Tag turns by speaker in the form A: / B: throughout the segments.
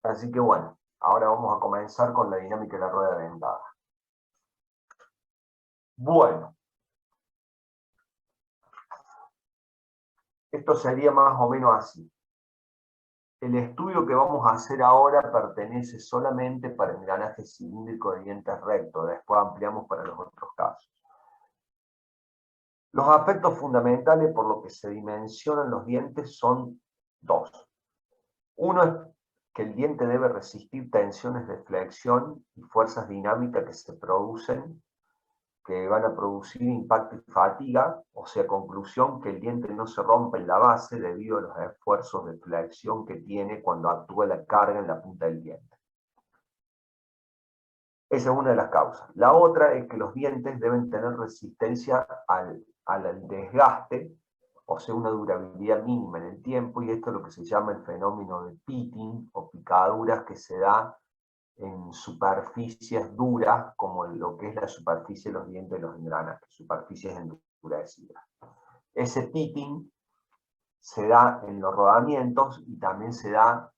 A: Así que bueno, ahora vamos a comenzar con la dinámica de la rueda dentada. Bueno, esto sería más o menos así. El estudio que vamos a hacer ahora pertenece solamente para engranaje cilíndrico de dientes rectos. Después ampliamos para los otros casos. Los aspectos fundamentales por los que se dimensionan los dientes son dos. Uno es que el diente debe resistir tensiones de flexión y fuerzas dinámicas que se producen, que van a producir impacto y fatiga, o sea, conclusión que el diente no se rompe en la base debido a los esfuerzos de flexión que tiene cuando actúa la carga en la punta del diente. Esa es una de las causas. La otra es que los dientes deben tener resistencia al desgaste, o sea, una durabilidad mínima en el tiempo, y esto es lo que se llama el fenómeno de pitting o picaduras que se da en superficies duras, como lo que es la superficie de los dientes de los engranajes, superficies endurecidas. Ese pitting se da en los rodamientos y también se da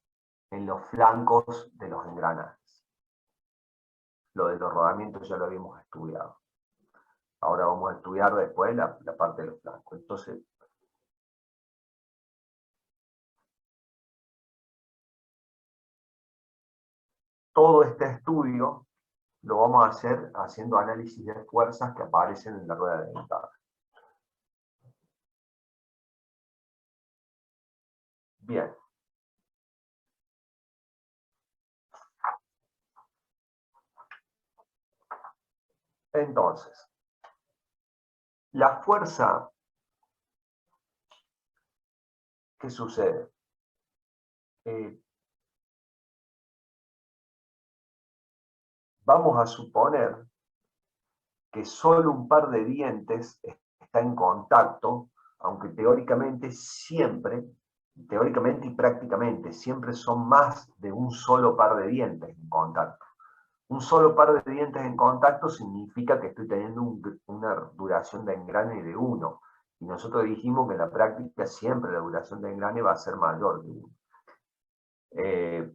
A: en los flancos de los engranajes. Lo de los rodamientos ya lo habíamos estudiado. Ahora vamos a estudiar después la parte de los flancos. Entonces, todo este estudio lo vamos a hacer haciendo análisis de fuerzas que aparecen en la rueda dentada. Bien. Entonces, la fuerza, ¿qué sucede? Vamos a suponer que solo un par de dientes está en contacto, aunque teóricamente y prácticamente, siempre son más de un solo par de dientes en contacto. Un solo par de dientes en contacto significa que estoy teniendo una duración de engrane de 1. Y nosotros dijimos que en la práctica siempre la duración de engrane va a ser mayor que 1.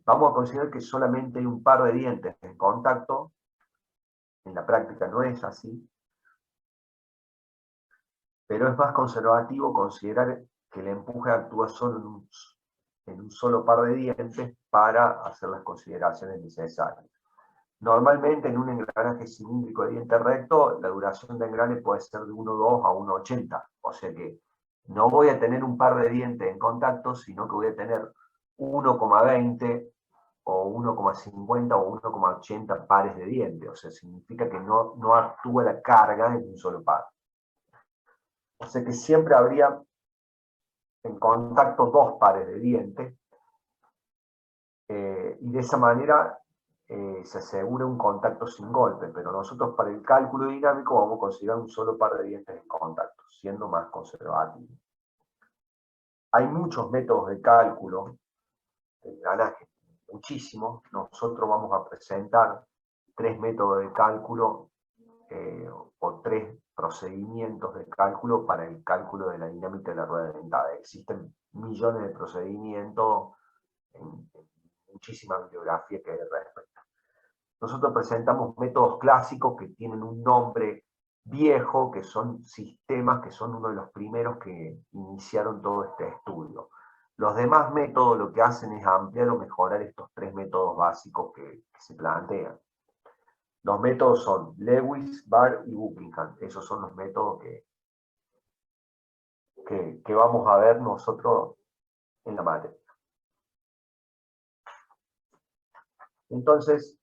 A: Vamos a considerar que solamente hay un par de dientes en contacto. En la práctica no es así. Pero es más conservativo considerar que el empuje actúa solo en un solo par de dientes para hacer las consideraciones necesarias. Normalmente en un engranaje cilíndrico de diente recto, la duración de engrane puede ser de 1,2 a 1,80. O sea que no voy a tener un par de dientes en contacto, sino que voy a tener 1,20 o 1,50 o 1,80 pares de dientes. O sea, significa que no actúa la carga en un solo par. O sea que siempre habría en contacto dos pares de dientes, y de esa manera se asegura un contacto sin golpe, pero nosotros para el cálculo dinámico vamos a considerar un solo par de dientes en contacto, siendo más conservativo. Hay muchos métodos de cálculo de engranaje, muchísimos. Nosotros vamos a presentar 3 métodos de cálculo o 3 procedimientos de cálculo para el cálculo de la dinámica de la rueda dentada. Existen millones de procedimientos en muchísima bibliografía que hay al respecto. Nosotros presentamos métodos clásicos que tienen un nombre viejo, que son sistemas que son uno de los primeros que iniciaron todo este estudio. Los demás métodos lo que hacen es ampliar o mejorar estos 3 métodos básicos que se plantean. Los métodos son Lewis, Barr y Buckingham. Esos son los métodos que vamos a ver nosotros en la materia. Entonces,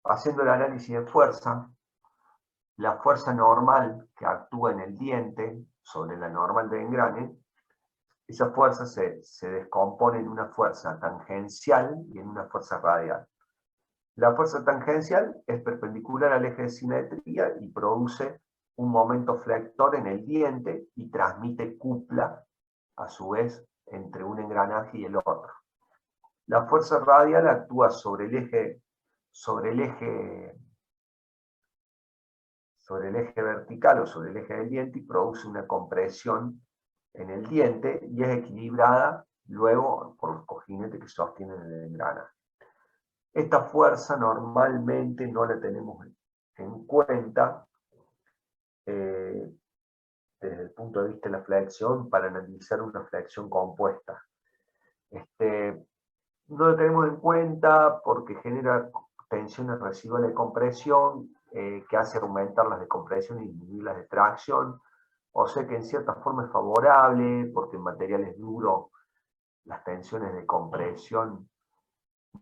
A: haciendo el análisis de fuerza, la fuerza normal que actúa en el diente sobre la normal de engrane, esa fuerza se descompone en una fuerza tangencial y en una fuerza radial. La fuerza tangencial es perpendicular al eje de simetría y produce un momento flector en el diente y transmite cupla, a su vez, entre un engranaje y el otro. La fuerza radial actúa sobre el eje vertical o sobre el eje del diente y produce una compresión en el diente y es equilibrada luego por los cojinetes que sostienen el engranaje. Esta fuerza normalmente no la tenemos en cuenta desde el punto de vista de la flexión para analizar una flexión compuesta. No lo tenemos en cuenta porque genera tensiones residuales de compresión que hace aumentar las de compresión y disminuir las de tracción. O sea que en cierta forma es favorable porque en materiales duros las tensiones de compresión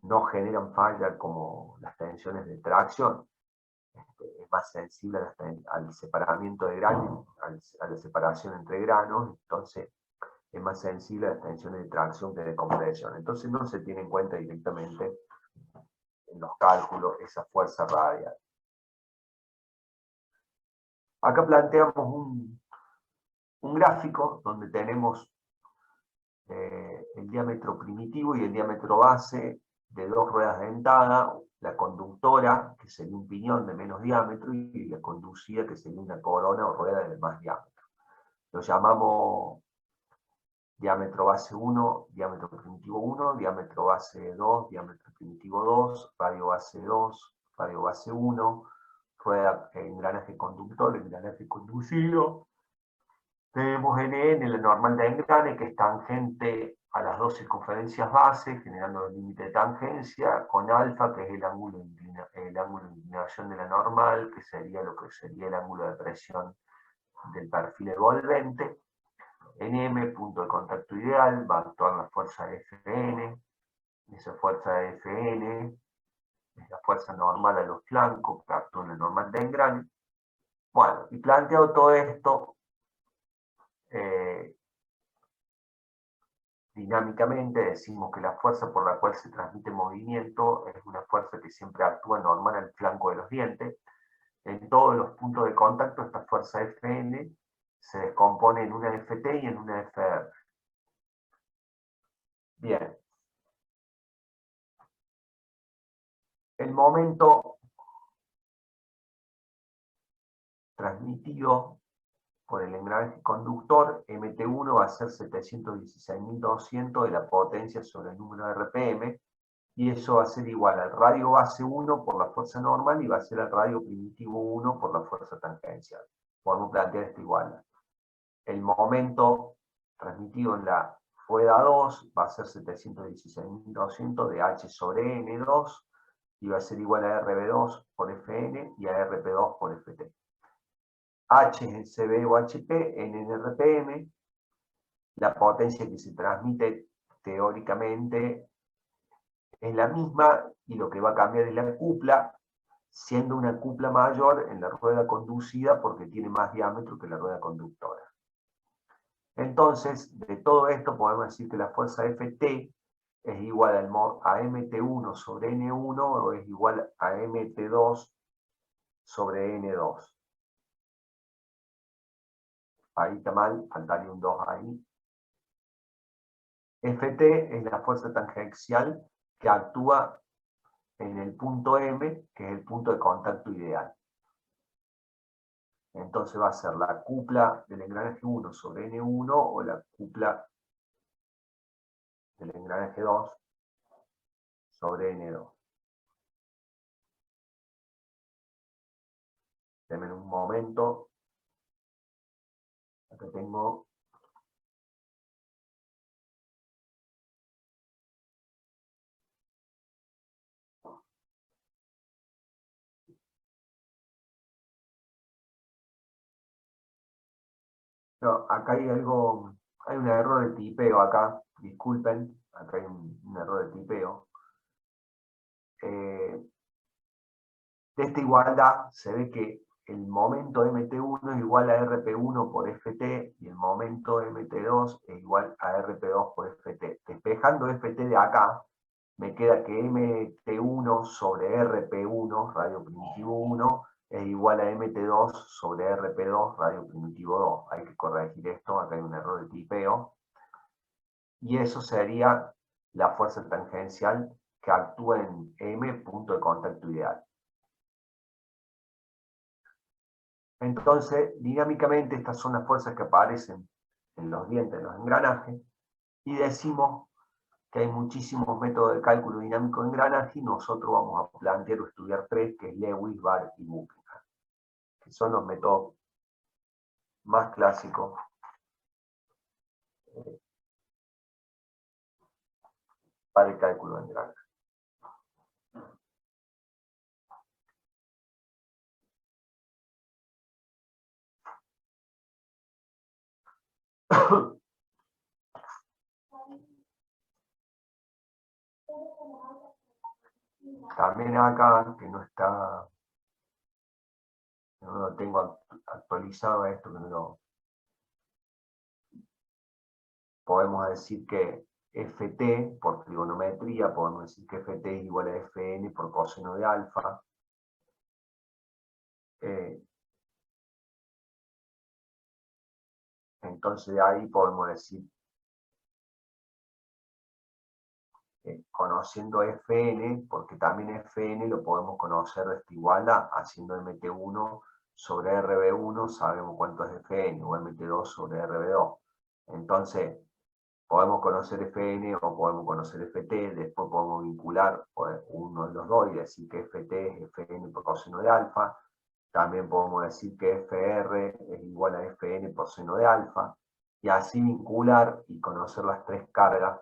A: no generan falla como las tensiones de tracción. Es más sensible al separamiento de granos, a la separación entre granos, entonces es más sensible a las tensiones de tracción que de compresión. Entonces no se tiene en cuenta directamente en los cálculos esa fuerza radial. Acá planteamos un gráfico donde tenemos el diámetro primitivo y el diámetro base de dos ruedas dentadas, la conductora, que sería un piñón de menos diámetro, y la conducida, que sería una corona o rueda de más diámetro. Lo llamamos diámetro base 1, diámetro primitivo 1, diámetro base 2, diámetro primitivo 2, radio base 2, radio base 1, rueda, engranaje conductor, engranaje conducido. Tenemos NN, la normal de engrane, que es tangente a las dos circunferencias base, generando el límite de tangencia, con alfa, que es el ángulo de inclinación de la normal, que sería lo que sería el ángulo de presión del perfil envolvente. En M, punto de contacto ideal, va a actuar la fuerza Fn. Esa fuerza Fn es la fuerza normal a los flancos, que actúa en la normal de engrane. Bueno, y planteado todo esto, dinámicamente decimos que la fuerza por la cual se transmite movimiento es una fuerza que siempre actúa normal al flanco de los dientes. En todos los puntos de contacto, esta fuerza Fn se descompone en una Ft y en una Fr. Bien. El momento transmitido por el engranaje conductor, MT1 va a ser 716.200 de la potencia sobre el número de RPM, y eso va a ser igual al radio base 1 por la fuerza normal y va a ser al radio primitivo 1 por la fuerza tangencial. Podemos plantear esto igual. El momento transmitido en la rueda 2 va a ser 716.200 de H sobre N2 y va a ser igual a RB2 por Fn y a RP2 por Ft. H es CB o HP, N en RPM, la potencia que se transmite teóricamente es la misma y lo que va a cambiar es la cupla, siendo una cupla mayor en la rueda conducida porque tiene más diámetro que la rueda conductora. Entonces, de todo esto podemos decir que la fuerza Ft es igual a Mt1 sobre N1 o es igual a Mt2 sobre N2. Ahí está mal, faltaría un 2 ahí. Ft es la fuerza tangencial que actúa en el punto M, que es el punto de contacto ideal. Entonces va a ser la cupla del engranaje 1 sobre N1 o la cupla del engranaje 2 sobre N2. Denme un momento. Acá tengo... No, acá hay algo, hay un error de tipeo acá, disculpen, acá hay un error de tipeo. De esta igualdad se ve que el momento MT1 es igual a RP1 por FT y el momento MT2 es igual a RP2 por FT. Despejando FT de acá, me queda que MT1 sobre RP1, radio primitivo 1, es igual a MT2 sobre RP2, radio primitivo 2. Hay que corregir esto, acá hay un error de tipeo. Y eso sería la fuerza tangencial que actúa en M, punto de contacto ideal. Entonces, dinámicamente, estas son las fuerzas que aparecen en los dientes, en los engranajes, y decimos que hay muchísimos métodos de cálculo dinámico de engranaje y nosotros vamos a plantear o estudiar tres, que es Lewis, Barr y Buckingham, que son los métodos más clásicos para el cálculo de engranaje. También acá, que no está, no lo tengo actualizado esto, que no lo, podemos decir que Ft por trigonometría, podemos decir que Ft es igual a Fn por coseno de alfa. Entonces de ahí podemos decir, conociendo Fn, porque también Fn lo podemos conocer de esta igualdad, haciendo Mt1 sobre Rb1, sabemos cuánto es Fn, o Mt2 sobre Rb2. Entonces, podemos conocer Fn o podemos conocer Ft, después podemos vincular uno de los dos y decir que Ft es Fn por coseno de alfa. También podemos decir que Fr es igual a Fn por seno de alfa, y así vincular y conocer las tres cargas,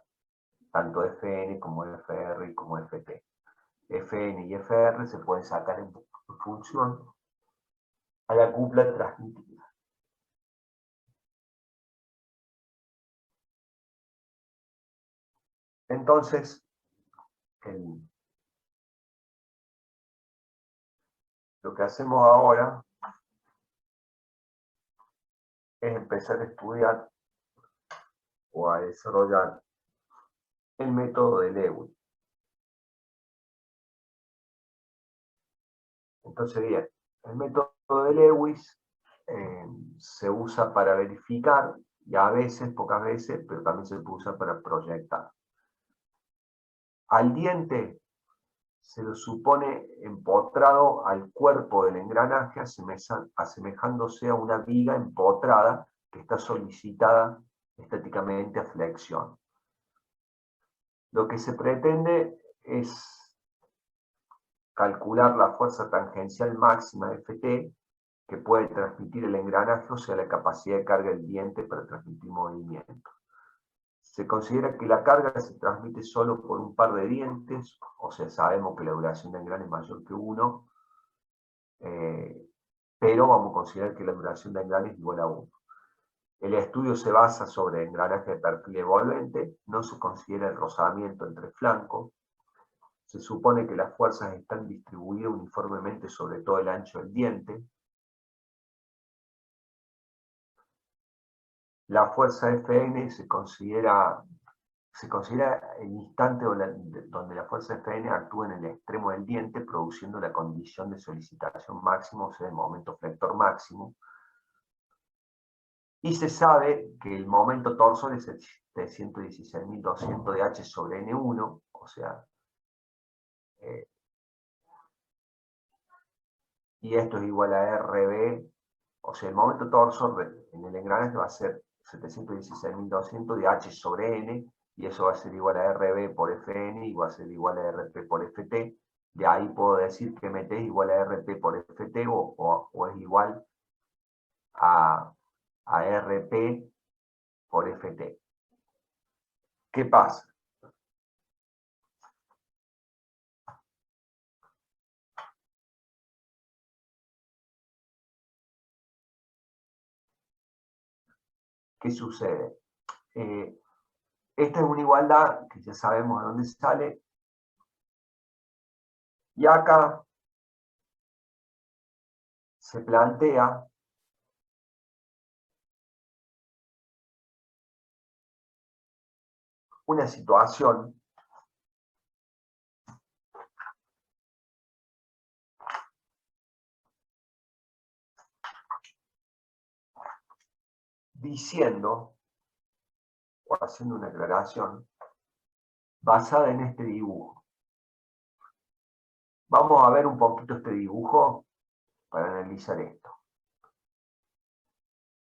A: tanto Fn como Fr y como Ft. Fn y Fr se pueden sacar en función a la cupla transmitida. Entonces, lo que hacemos ahora es empezar a estudiar o a desarrollar el método de Lewis. Entonces, bien, el método de Lewis se usa para verificar, y a veces, pocas veces, pero también se usa para proyectar. Al diente se lo supone empotrado al cuerpo del engranaje, asemejándose a una viga empotrada que está solicitada estáticamente a flexión. Lo que se pretende es calcular la fuerza tangencial máxima Ft que puede transmitir el engranaje, o sea, la capacidad de carga del diente para transmitir movimiento. Se considera que la carga se transmite solo por un par de dientes, o sea, sabemos que la duración del engranaje es mayor que 1, pero vamos a considerar que la duración del engranaje es igual a 1. El estudio se basa sobre engranaje de perfil envolvente, no se considera el rozamiento entre flancos, se supone que las fuerzas están distribuidas uniformemente sobre todo el ancho del diente. La fuerza Fn se considera el instante donde la fuerza Fn actúa en el extremo del diente, produciendo la condición de solicitación máxima, o sea, el momento flector máximo. Y se sabe que el momento torsor es el 116.200 de H sobre N1, o sea, y esto es igual a RB, o sea, el momento torsor en el engranaje va a ser 716.200 de H sobre N, y eso va a ser igual a RB por Fn y va a ser igual a RP por Ft. De ahí puedo decir que Mt es igual a RP por Ft o es igual a RP por Ft. ¿Qué pasa? ¿Qué sucede? Esta es una igualdad que ya sabemos de dónde sale, y acá se plantea una situación diciendo, o haciendo una aclaración, basada en este dibujo. Vamos a ver un poquito este dibujo para analizar esto.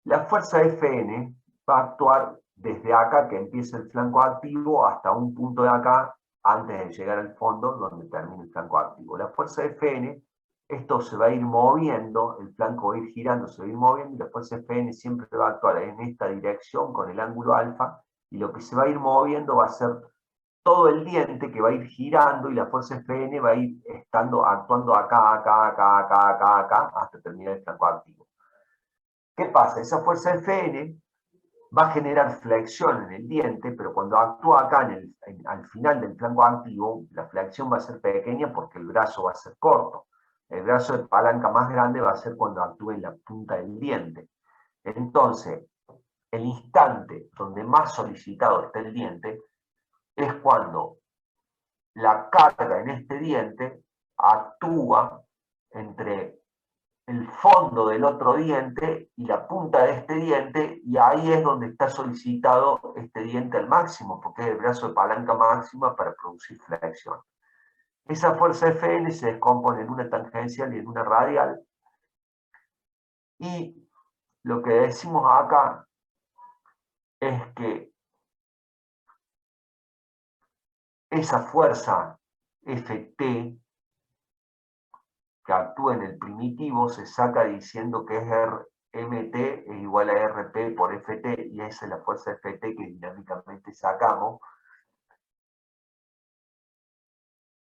A: La fuerza Fn va a actuar desde acá que empieza el flanco activo hasta un punto de acá, antes de llegar al fondo, donde termina el flanco activo. La fuerza Fn, esto se va a ir moviendo, el flanco va a ir girando, se va a ir moviendo, y la fuerza Fn siempre va a actuar en esta dirección con el ángulo alfa, y lo que se va a ir moviendo va a ser todo el diente que va a ir girando, y la fuerza Fn va a ir actuando acá, acá, acá, acá, acá, acá, hasta terminar el flanco activo. ¿Qué pasa? Esa fuerza Fn va a generar flexión en el diente, pero cuando actúa acá al final del flanco activo, la flexión va a ser pequeña porque el brazo va a ser corto. El brazo de palanca más grande va a ser cuando actúe en la punta del diente. Entonces, el instante donde más solicitado está el diente es cuando la carga en este diente actúa entre el fondo del otro diente y la punta de este diente, y ahí es donde está solicitado este diente al máximo, porque es el brazo de palanca máxima para producir flexión. Esa fuerza Fn se descompone en una tangencial y en una radial, y lo que decimos acá es que esa fuerza Ft que actúa en el primitivo se saca diciendo que es Mt es igual a Rp por Ft, y esa es la fuerza Ft que dinámicamente sacamos.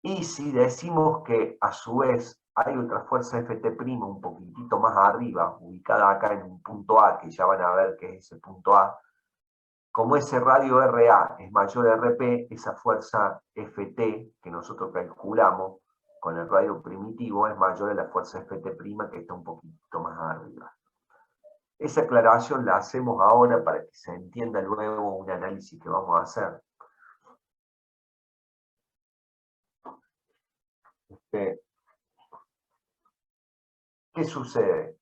A: Y si decimos que a su vez hay otra fuerza Ft' un poquitito más arriba, ubicada acá en un punto A, que ya van a ver que es ese punto A, como ese radio RA es mayor a Rp, esa fuerza Ft que nosotros calculamos con el radio primitivo es mayor a la fuerza Ft' que está un poquito más arriba. Esa aclaración la hacemos ahora para que se entienda luego un análisis que vamos a hacer. ¿Qué sucede?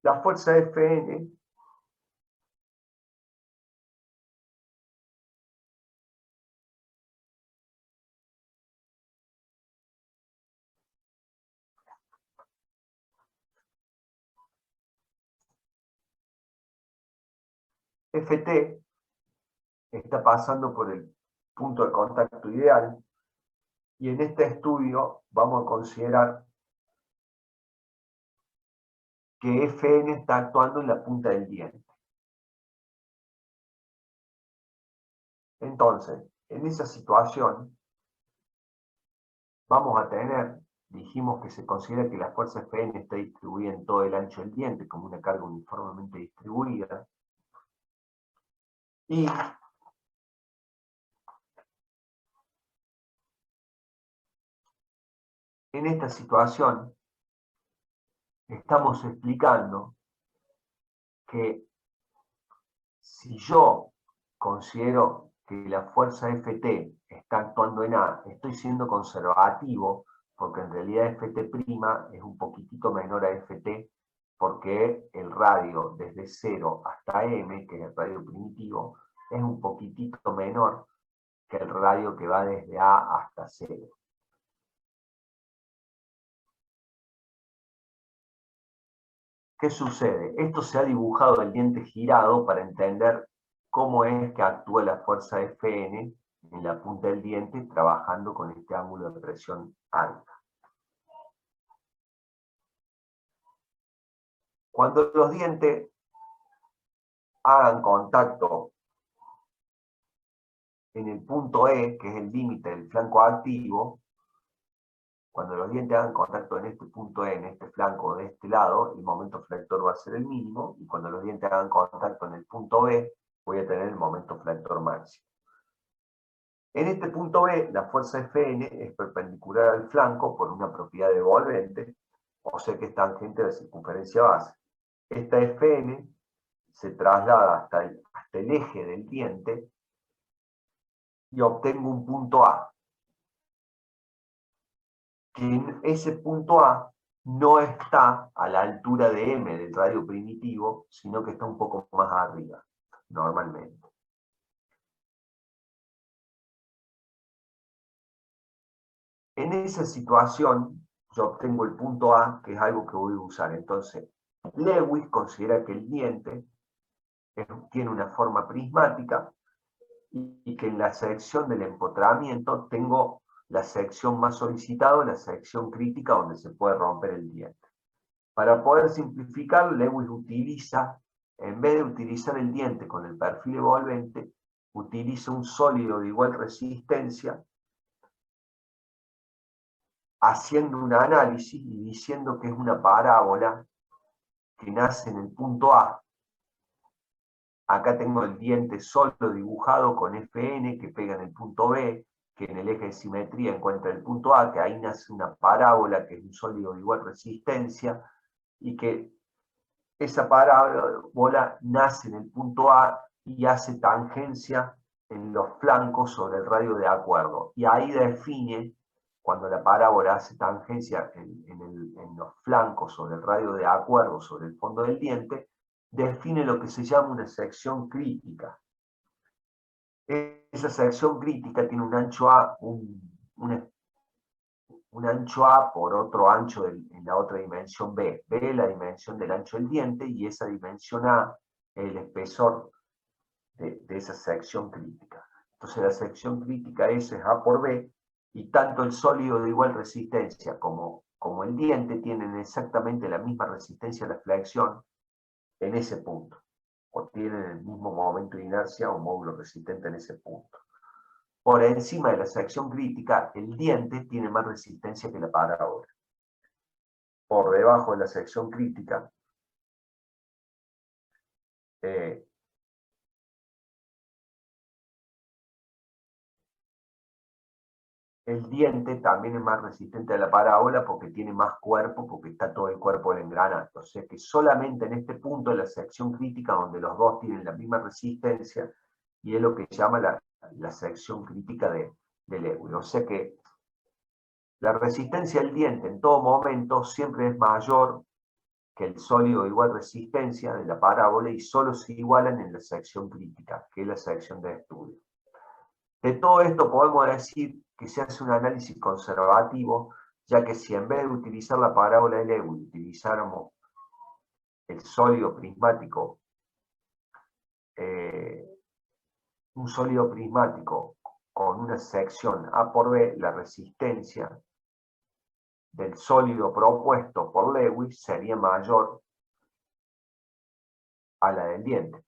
A: La fuerza Fn Ft está pasando por el punto de contacto ideal, y en este estudio vamos a considerar que Fn está actuando en la punta del diente. Entonces, en esa situación vamos a tener, dijimos que se considera que la fuerza Fn está distribuida en todo el ancho del diente como una carga uniformemente distribuida, y en esta situación estamos explicando que si yo considero que la fuerza Ft está actuando en A, estoy siendo conservativo, porque en realidad Ft' es un poquitito menor a Ft, porque el radio desde 0 hasta M, que es el radio primitivo, es un poquitito menor que el radio que va desde A hasta 0. ¿Qué sucede? Esto se ha dibujado el diente girado para entender cómo es que actúa la fuerza Fn en la punta del diente trabajando con este ángulo de presión alta. Cuando los dientes hagan contacto en el punto E, que es el límite del flanco activo, cuando los dientes hagan contacto en este punto E, en este flanco de este lado, el momento flector va a ser el mínimo, y cuando los dientes hagan contacto en el punto B, voy a tener el momento flector máximo. En este punto B, la fuerza Fn es perpendicular al flanco por una propiedad devolvente, o sea que es tangente a la circunferencia base. Esta Fn se traslada hasta el eje del diente y obtengo un punto A, que en ese punto A no está a la altura de M del radio primitivo, sino que está un poco más arriba, normalmente. En esa situación, yo obtengo el punto A, que es algo que voy a usar. Entonces, Lewis considera que el diente tiene una forma prismática y que en la sección del empotramiento tengo la sección más solicitada, la sección crítica donde se puede romper el diente. Para poder simplificar, Lewis utiliza, en vez de utilizar el diente con el perfil evolvente, utiliza un sólido de igual resistencia, haciendo un análisis y diciendo que es una parábola que nace en el punto A. Acá tengo el diente solo dibujado con Fn que pega en el punto B, que en el eje de simetría encuentra el punto A, que ahí nace una parábola que es un sólido de igual resistencia, y que esa parábola nace en el punto A y hace tangencia en los flancos sobre el radio de acuerdo. Y ahí define, cuando la parábola hace tangencia en los flancos sobre el radio de acuerdo, sobre el fondo del diente, define lo que se llama una sección crítica. Esa sección crítica tiene un ancho A, un ancho A por otro ancho en la otra dimensión B. B es la dimensión del ancho del diente y esa dimensión A es el espesor de esa sección crítica. Entonces la sección crítica S es A por B y tanto el sólido de igual resistencia como el diente tienen exactamente la misma resistencia a la flexión en ese punto, o tienen el mismo momento de inercia o módulo resistente en ese punto. Por encima de la sección crítica, el diente tiene más resistencia que la parábola. Por debajo de la sección crítica, el diente también es más resistente a la parábola porque tiene más cuerpo, porque está todo el cuerpo del engranaje. O sea que solamente en este punto de la sección crítica, donde los dos tienen la misma resistencia, y es lo que llama la sección crítica de Lewis. O sea que la resistencia del diente en todo momento siempre es mayor que el sólido de igual resistencia de la parábola y solo se igualan en la sección crítica, que es la sección de estudio. De todo esto podemos decir que se hace un análisis conservativo, ya que si en vez de utilizar la parábola de Lewis utilizáramos el sólido prismático, un sólido prismático con una sección A por B, la resistencia del sólido propuesto por Lewis sería mayor a la del diente.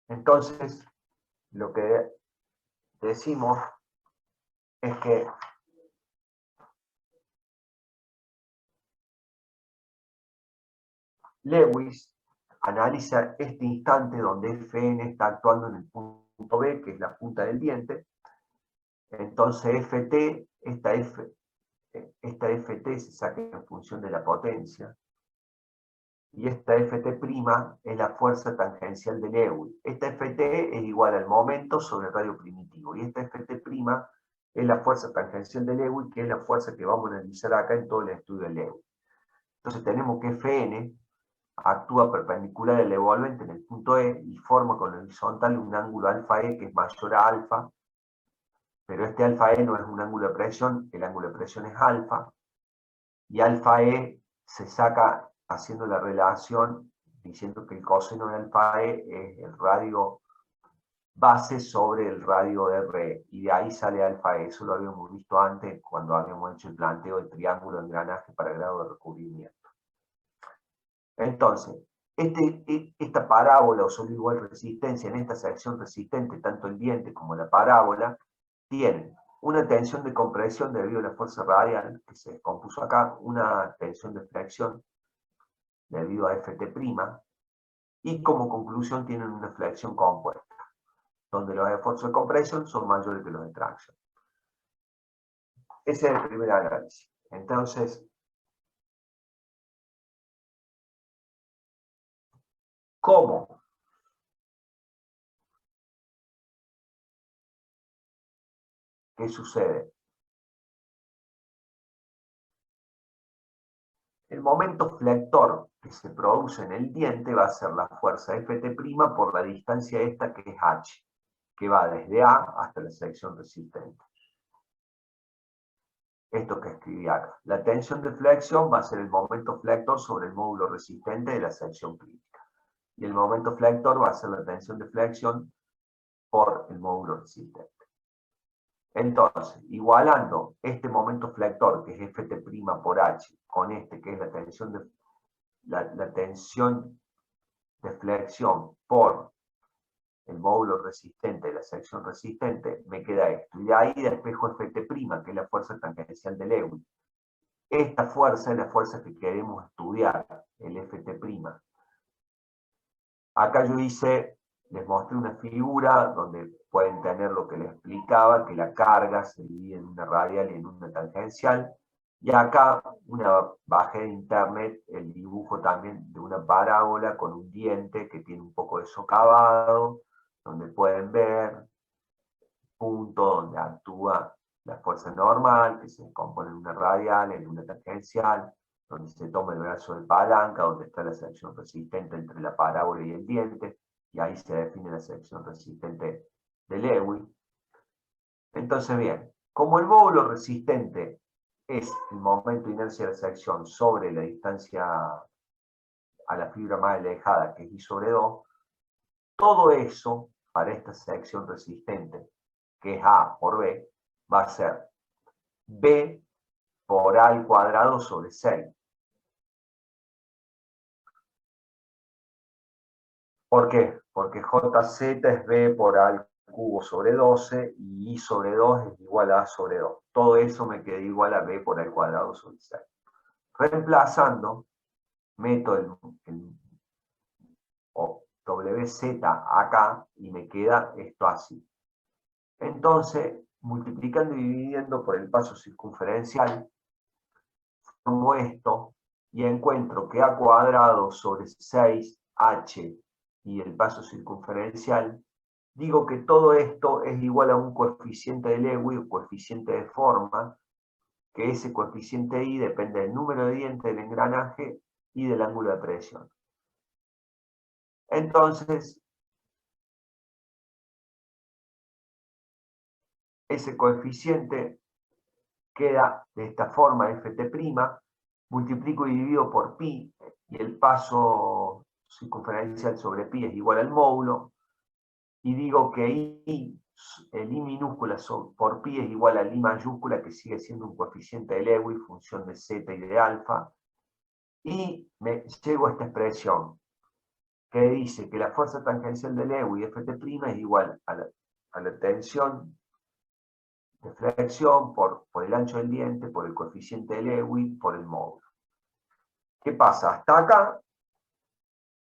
A: Entonces, lo que decimos es que Lewis analiza este instante donde Fn está actuando en el punto B, que es la punta del diente. Entonces Ft, esta Ft se saca en función de la potencia. Y esta Ft' es la fuerza tangencial de Lewis. Esta Ft es igual al momento sobre el radio primitivo. Y esta Ft' es la fuerza tangencial de Lewis, que es la fuerza que vamos a analizar acá en todo el estudio de Lewis. Entonces tenemos que Fn actúa perpendicular al evolvente en el punto E y forma con el horizontal un ángulo alfa E que es mayor a alfa, pero este alfa E no es un ángulo de presión, el ángulo de presión es alfa, y alfa E se saca haciendo la relación diciendo que el coseno de alfa E es el radio base sobre el radio de R, y de ahí sale alfa E. Eso lo habíamos visto antes cuando habíamos hecho el planteo del triángulo de engranaje para grado de recubrimiento. Entonces, esta parábola o sólido igual resistencia en esta sección resistente, tanto el diente como la parábola, tienen una tensión de compresión debido a la fuerza radial que se descompuso acá, una tensión de flexión debido a Ft', y como conclusión tienen una flexión compuesta, donde los esfuerzos de compresión son mayores que los de tracción. Ese es el primer análisis. Entonces, ¿cómo? ¿Qué sucede? El momento flector que se produce en el diente va a ser la fuerza Ft' por la distancia esta que es h, que va desde A hasta la sección resistente. esto que escribí acá. La tensión de flexión va a ser el momento flector sobre el módulo resistente de la sección crítica. Y el momento flector va a ser la tensión de flexión por el módulo resistente. Entonces, igualando este momento flector, que es Ft' por H, con este, que es la tensión de flexión por el módulo resistente de la sección resistente, me queda esto. Y de ahí despejo Ft', que es la fuerza tangencial de Lewis. Esta fuerza es la fuerza que queremos estudiar, el Ft'. Acá yo les mostré una figura donde pueden tener lo que les explicaba, que la carga se divide en una radial y en una tangencial. Y acá bajé de internet el dibujo también de una parábola con un diente que tiene un poco de socavado, donde pueden ver punto donde actúa la fuerza normal, que se compone en una radial, en una tangencial, donde se toma el brazo de palanca, donde está la sección resistente entre la parábola y el diente, y ahí se define la sección resistente de Lewis. Entonces, bien, como el módulo resistente es el momento de inercia de la sección sobre la distancia a la fibra más alejada, que es I sobre 2, todo eso para esta sección resistente, que es A por B, va a ser B por A al cuadrado sobre 6. ¿Por qué? Porque JZ es B por A al cubo sobre 12 y I sobre 2 es igual a A sobre 2. Todo eso me queda igual a B por A al cuadrado sobre 6. Reemplazando, meto el WZ acá y me queda esto así. Entonces, multiplicando y dividiendo por el paso circunferencial, formo esto y encuentro que A cuadrado sobre 6H y el paso circunferencial, digo que todo esto es igual a un coeficiente de Lewis, un coeficiente de forma, que ese coeficiente I depende del número de dientes del engranaje y del ángulo de presión. Entonces, ese coeficiente queda de esta forma, Ft', multiplico y divido por pi, y el paso circunferencial sobre pi es igual al módulo, y digo que I, el I minúscula por pi es igual al I mayúscula, que sigue siendo un coeficiente de Lewis, función de z y de alfa, y me llego a esta expresión, que dice que la fuerza tangencial de Lewis, Ft', es igual a la tensión de flexión por el ancho del diente, por el coeficiente de Lewis, por el módulo. ¿Qué pasa? Hasta acá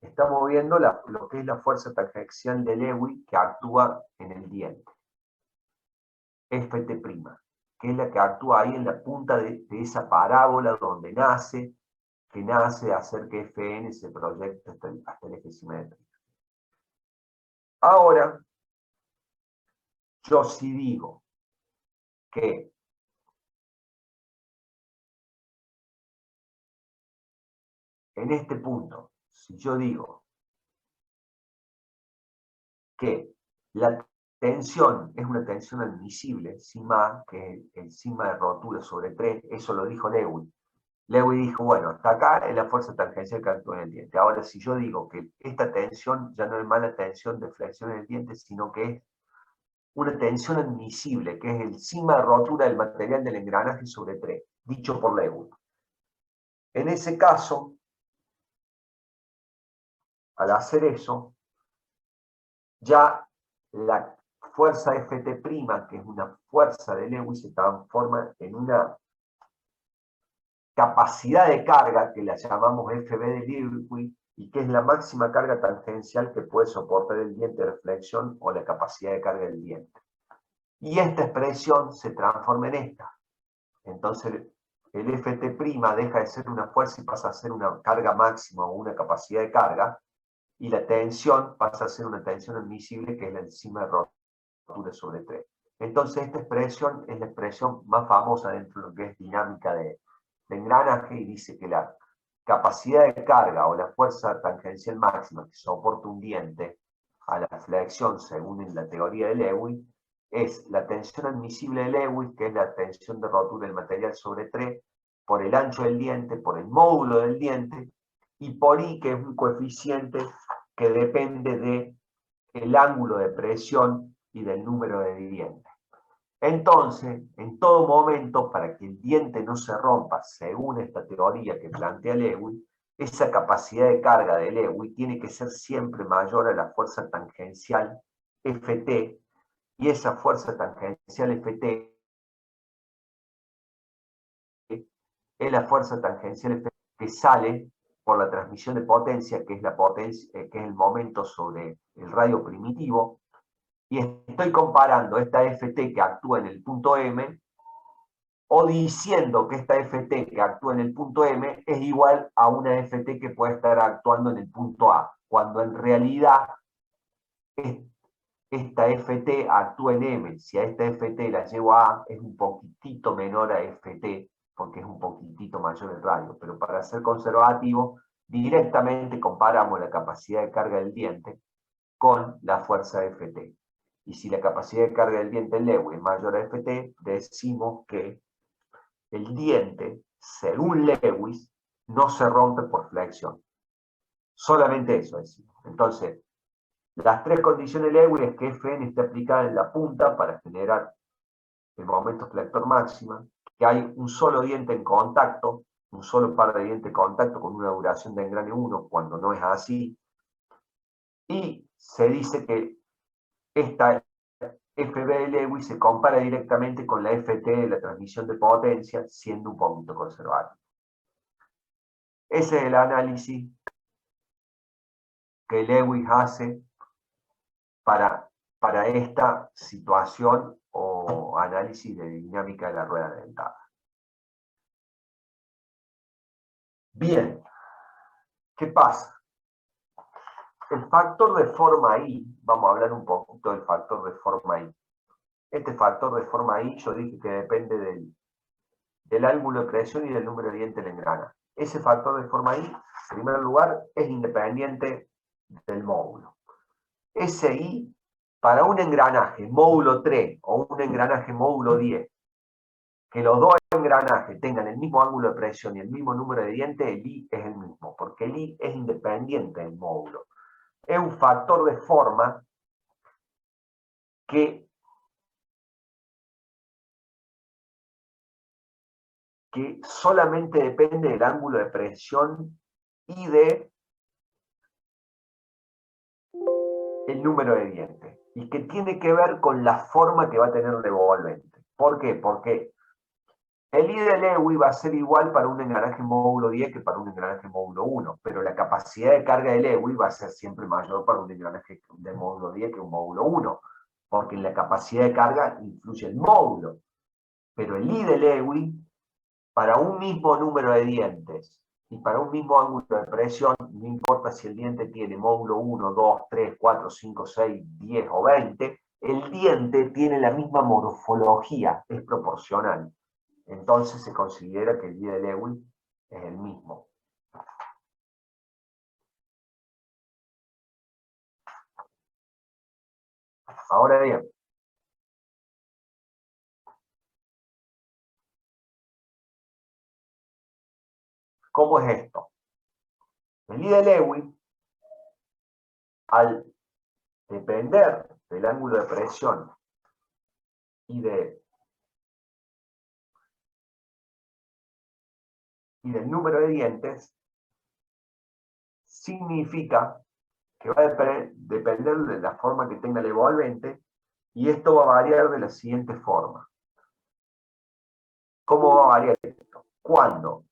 A: estamos viendo lo que es la fuerza tangencial de Lewis que actúa en el diente. Ft', que es la que actúa ahí en la punta de esa parábola donde nace, que nace a hacer que Fn se proyecte hasta el eje simétrico. Ahora, yo sí digo que en este punto, si yo digo que la tensión es una tensión admisible, sigma, que es el sigma de rotura sobre 3, eso lo dijo Lewis. Lewis dijo, bueno, hasta acá es la fuerza tangencial que actúa en el diente. Ahora, si yo digo que esta tensión ya no es más la tensión de flexión en el diente, sino que es una tensión admisible, que es el sigma de rotura del material del engranaje sobre 3, dicho por Lewis. En ese caso, al hacer eso, ya la fuerza Ft', que es una fuerza de Lewis, se transforma en una capacidad de carga que la llamamos Fb de Lewis y que es la máxima carga tangencial que puede soportar el diente de flexión o la capacidad de carga del diente. Y esta expresión se transforma en esta. Entonces el Ft' deja de ser una fuerza y pasa a ser una carga máxima o una capacidad de carga, y la tensión pasa a ser una tensión admisible, que es la enzima de rotura sobre 3. Entonces esta expresión es la expresión más famosa dentro de lo que es dinámica de engranaje, y dice que la capacidad de carga o la fuerza tangencial máxima que soporta un diente a la flexión según la teoría de Lewis es la tensión admisible de Lewis, que es la tensión de rotura del material sobre 3, por el ancho del diente, por el módulo del diente, y por I, que es un coeficiente que depende del ángulo de presión y del número de dientes. Entonces, en todo momento, para que el diente no se rompa, según esta teoría que plantea Lewis, esa capacidad de carga de Lewis tiene que ser siempre mayor a la fuerza tangencial Ft, y esa fuerza tangencial Ft es la fuerza tangencial Ft que sale por la transmisión de potencia, que es la potencia, que es el momento sobre el radio primitivo, y estoy comparando esta Ft que actúa en el punto M, o diciendo que esta Ft que actúa en el punto M es igual a una Ft que puede estar actuando en el punto A, cuando en realidad esta Ft actúa en M. Si a esta Ft la llevo a A, es un poquitito menor a Ft, porque es un poquitito mayor el radio. Pero para ser conservativo, directamente comparamos la capacidad de carga del diente con la fuerza Ft. Y si la capacidad de carga del diente en Lewis es mayor a Ft, decimos que el diente, según Lewis, no se rompe por flexión. Solamente eso decimos. Entonces, las tres condiciones de Lewis es que Fn esté aplicada en la punta para generar el momento flector máxima, que hay un solo diente en contacto, un solo par de dientes en contacto con una duración de engrane 1, cuando no es así, y se dice que esta Fb de Lewis se compara directamente con la Ft de la transmisión de potencia, siendo un poquito conservativo. Ese es el análisis que Lewis hace para esta situación o análisis de dinámica de la rueda dentada. Bien, ¿qué pasa? El factor de forma I, vamos a hablar un poquito del factor de forma I. Este factor de forma I yo dije que depende del ángulo de presión y del número de dientes del engranaje. Ese factor de forma I, en primer lugar, es independiente del módulo. Ese I, para un engranaje módulo 3 o un engranaje módulo 10, que los dos engranajes tengan el mismo ángulo de presión y el mismo número de dientes, el I es el mismo, porque el I es independiente del módulo. Es un factor de forma que solamente depende del ángulo de presión y de el número de dientes, y que tiene que ver con la forma que va a tener el revolvente. ¿Por qué? Porque el I de Lewis va a ser igual para un engranaje módulo 10 que para un engranaje módulo 1, pero la capacidad de carga de Lewis va a ser siempre mayor para un engranaje de módulo 10 que un módulo 1, porque en la capacidad de carga influye el módulo. Pero el I de Lewis, para un mismo número de dientes y para un mismo ángulo de presión, no importa si el diente tiene módulo 1, 2, 3, 4, 5, 6, 10 o 20, el diente tiene la misma morfología, es proporcional. Entonces se considera que el I de Lewis es el mismo. Ahora bien, ¿cómo es esto? El I de Lewis, al depender del ángulo de presión y del número de dientes, significa que va a depender de la forma que tenga el envolvente, y esto va a variar de la siguiente forma. ¿Cómo va a variar esto? Cuando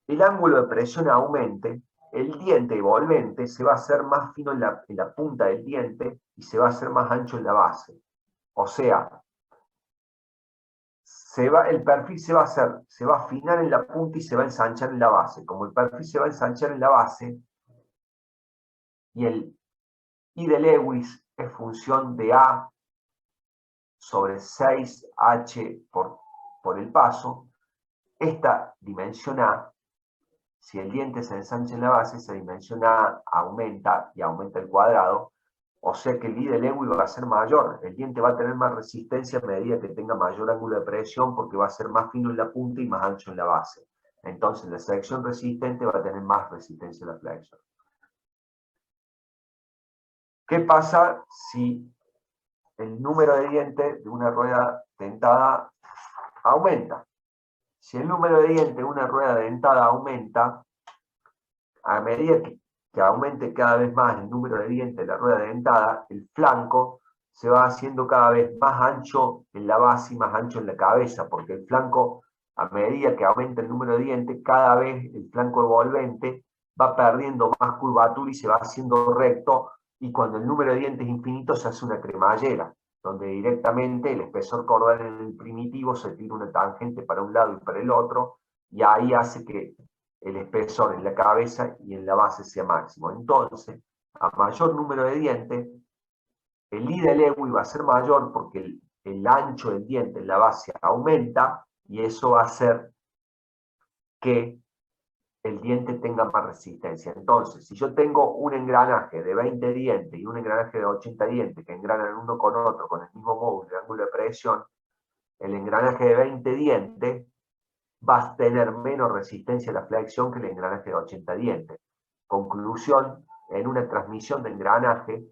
A: el ángulo de presión aumente, el diente envolvente se va a hacer más fino en la punta del diente y se va a hacer más ancho en la base. O sea, el perfil se va a afinar en la punta y se va a ensanchar en la base. Como el perfil se va a ensanchar en la base y el I de Lewis es función de A sobre 6H por el paso, esta dimensión A Si el diente se ensancha en la base, esa dimensión A aumenta y aumenta el cuadrado, o sea que el I de Lewy va a ser mayor. El diente va a tener más resistencia a medida que tenga mayor ángulo de presión porque va a ser más fino en la punta y más ancho en la base. Entonces la sección resistente va a tener más resistencia a la flexión. ¿Qué pasa si el número de dientes de una rueda dentada aumenta? Si el número de dientes de una rueda dentada aumenta, a medida que aumente cada vez más el número de dientes de la rueda dentada, el flanco se va haciendo cada vez más ancho en la base y más ancho en la cabeza, porque el flanco, a medida que aumenta el número de dientes, cada vez el flanco envolvente va perdiendo más curvatura y se va haciendo recto, y cuando el número de dientes es infinito se hace una cremallera, donde directamente el espesor cordal en el primitivo se tira una tangente para un lado y para el otro, y ahí hace que el espesor en la cabeza y en la base sea máximo. Entonces, a mayor número de dientes, el I de Lewy va a ser mayor porque el ancho del diente en la base aumenta y eso va a hacer que el diente tenga más resistencia. Entonces, si yo tengo un engranaje de 20 dientes y un engranaje de 80 dientes que engranan uno con otro con el mismo módulo de ángulo de presión, el engranaje de 20 dientes va a tener menos resistencia a la flexión que el engranaje de 80 dientes. Conclusión, en una transmisión de engranaje,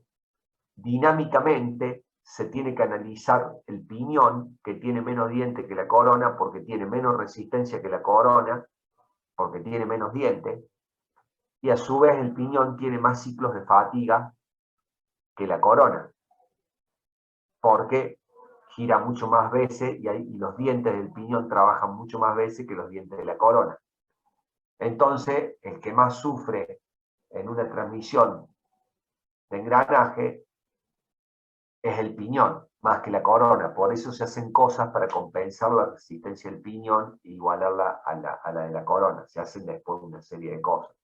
A: dinámicamente se tiene que analizar el piñón, que tiene menos diente que la corona, porque tiene menos resistencia que la corona, porque tiene menos dientes, y a su vez el piñón tiene más ciclos de fatiga que la corona, porque gira mucho más veces y los dientes del piñón trabajan mucho más veces que los dientes de la corona. Entonces, el que más sufre en una transmisión de engranaje es el piñón, más que la corona. Por eso se hacen cosas para compensar la resistencia del piñón e igualarla a la de la corona. Se hacen después una serie de cosas.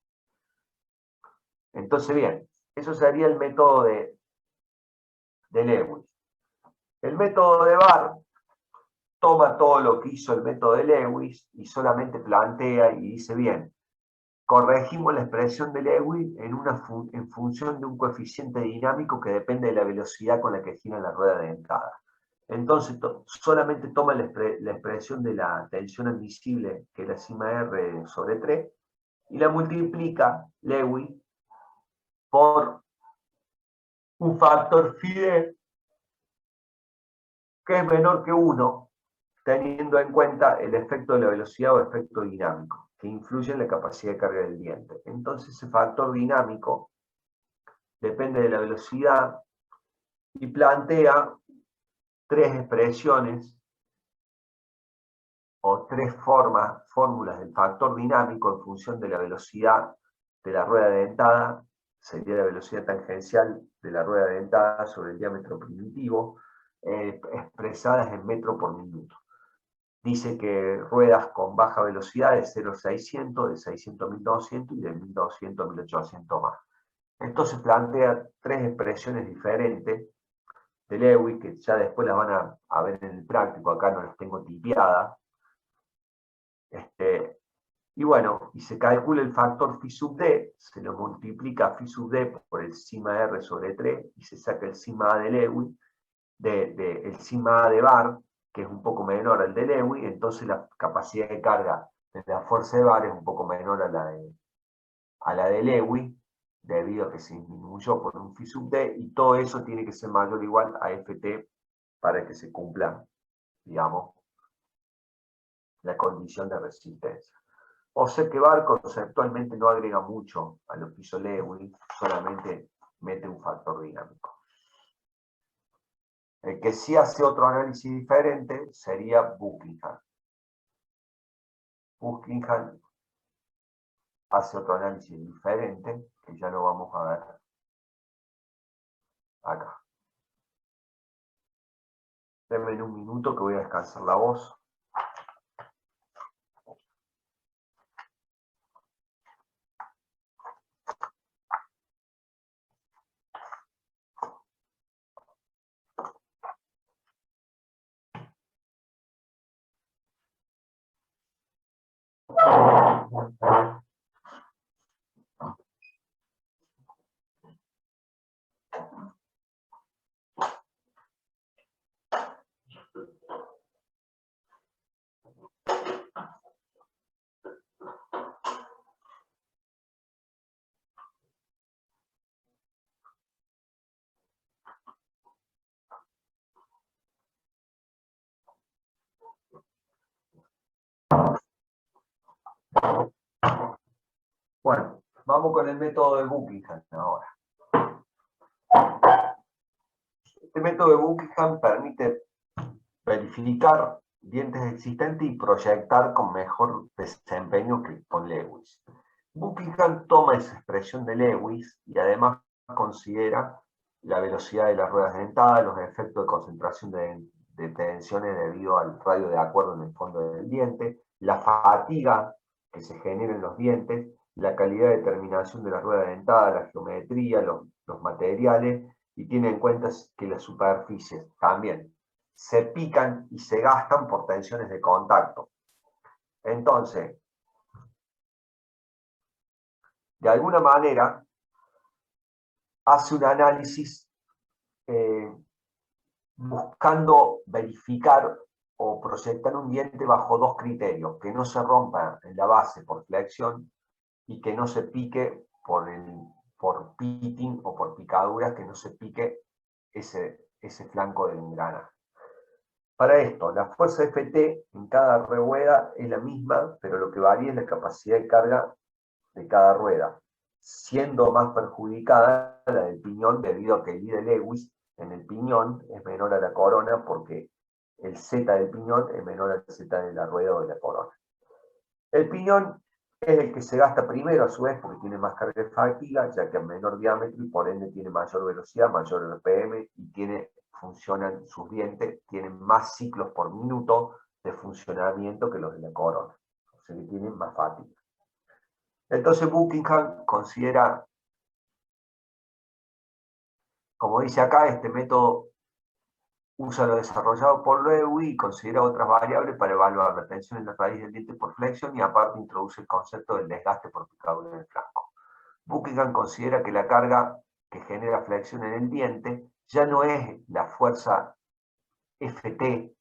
A: Entonces, bien, eso sería el método de Lewis. El método de Barr toma todo lo que hizo el método de Lewis y solamente plantea y dice, bien, corregimos la expresión de Lewis en función de un coeficiente dinámico que depende de la velocidad con la que gira la rueda dentada. Entonces, solamente toma la expresión de la tensión admisible, que es la sigma R sobre 3, y la multiplica Lewis por un factor phi que es menor que 1, teniendo en cuenta el efecto de la velocidad o efecto dinámico, que influye en la capacidad de carga del diente. Entonces, ese factor dinámico depende de la velocidad y plantea tres expresiones o tres fórmulas del factor dinámico en función de la velocidad de la rueda dentada, sería la velocidad tangencial de la rueda dentada sobre el diámetro primitivo, expresadas en metro por minuto. Dice que ruedas con baja velocidad de 0 a 600, de 600 a 1200 y de 1200 a 1800 más. Entonces plantea tres expresiones diferentes de Lewis, que ya después las van a ver en el práctico, acá no las tengo tipiadas. Y bueno, y se calcula el factor phi sub d, se lo multiplica phi sub d por el sigma r sobre 3 y se saca el sigma a de Lewis, el sigma a de Barr, que es un poco menor al de Lewis, entonces la capacidad de carga de la fuerza de Barr es un poco menor a la de Lewis, debido a que se disminuyó por un phi sub d, y todo eso tiene que ser mayor o igual a ft para que se cumpla, digamos, la condición de resistencia. O sea que Barr conceptualmente no agrega mucho a lo que hizo Lewis, solamente mete un factor dinámico. El que sí hace otro análisis diferente sería Buckingham. Buckingham hace otro análisis diferente, que ya lo vamos a ver acá. Denme un minuto que voy a descansar la voz. Bueno, vamos con el método de Buckingham ahora. Este método de Buckingham permite verificar dientes existentes y proyectar con mejor desempeño que con Lewis. Buckingham toma esa expresión de Lewis y además considera la velocidad de las ruedas dentadas, los efectos de concentración de tensiones debido al radio de acuerdo en el fondo del diente, la fatiga que se genera en los dientes, la calidad de terminación de la rueda dentada, la geometría, los materiales, y tiene en cuenta que las superficies también se pican y se gastan por tensiones de contacto. Entonces, de alguna manera, hace un análisis buscando verificar o proyectar un diente bajo dos criterios: que no se rompa en la base por flexión y que no se pique por pitting o por picaduras, que no se pique ese flanco del engranaje. Para esto, la fuerza Ft en cada rueda es la misma, pero lo que varía es la capacidad de carga de cada rueda, siendo más perjudicada la del piñón debido a que el I de Lewis en el piñón es menor a la corona, porque el Z del piñón es menor al Z de la rueda o de la corona. El piñón es el que se gasta primero, a su vez, porque tiene más carga de fatiga, ya que a menor diámetro y por ende tiene mayor velocidad, mayor RPM y funcionan sus dientes, tienen más ciclos por minuto de funcionamiento que los de la corona, o sea que tienen más fatiga. Entonces Buckingham considera, como dice acá, este método usa lo desarrollado por Lewis y considera otras variables para evaluar la tensión en la raíz del diente por flexión, y aparte introduce el concepto del desgaste por picadura en el flanco. Buckingham considera que la carga que genera flexión en el diente ya no es la fuerza Ft, que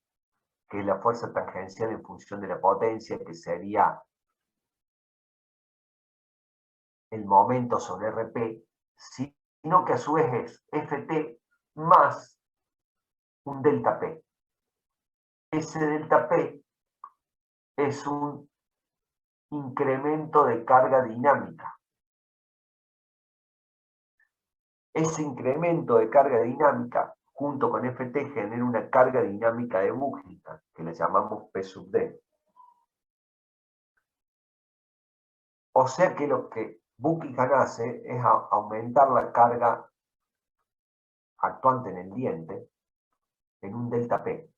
A: es la fuerza tangencial en función de la potencia, que sería el momento sobre Rp, sino que a su vez es Ft más un delta P. Ese delta P es un incremento de carga dinámica. Ese incremento de carga dinámica junto con Ft genera una carga dinámica de Buckingham, que le llamamos P sub D. O sea que lo que Buckingham hace es aumentar la carga actuante en el diente en un delta P.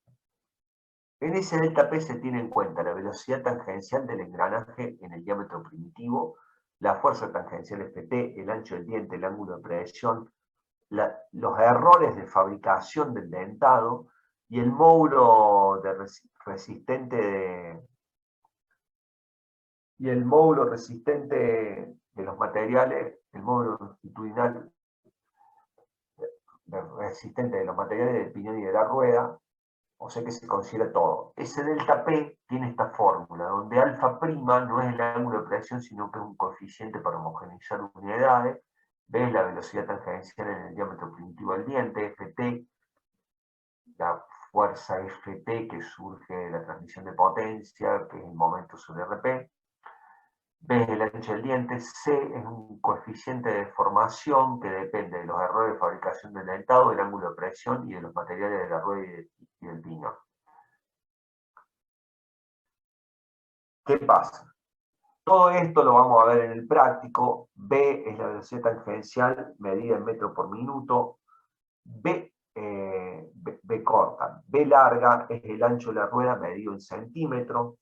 A: En ese delta P se tiene en cuenta la velocidad tangencial del engranaje en el diámetro primitivo, la fuerza tangencial Ft, el ancho del diente, el ángulo de presión, los errores de fabricación del dentado y el módulo resistente de los materiales, el módulo longitudinal resistente de los materiales del piñón y de la rueda. O sea que se considera todo. Ese delta P tiene esta fórmula, donde alfa prima no es el ángulo de presión, sino que es un coeficiente para homogeneizar unidades. ¿Ves? La velocidad tangencial en el diámetro primitivo del diente, Ft, la fuerza Ft que surge de la transmisión de potencia, que es el momento sobre Rp. ¿Ves? El ancho del diente. C es un coeficiente de deformación que depende de los errores de fabricación del dentado, del ángulo de presión y de los materiales de la rueda y del piñón. ¿Qué pasa? Todo esto lo vamos a ver en el práctico. B es la velocidad tangencial medida en metro por minuto. B corta. B larga es el ancho de la rueda medido en centímetros.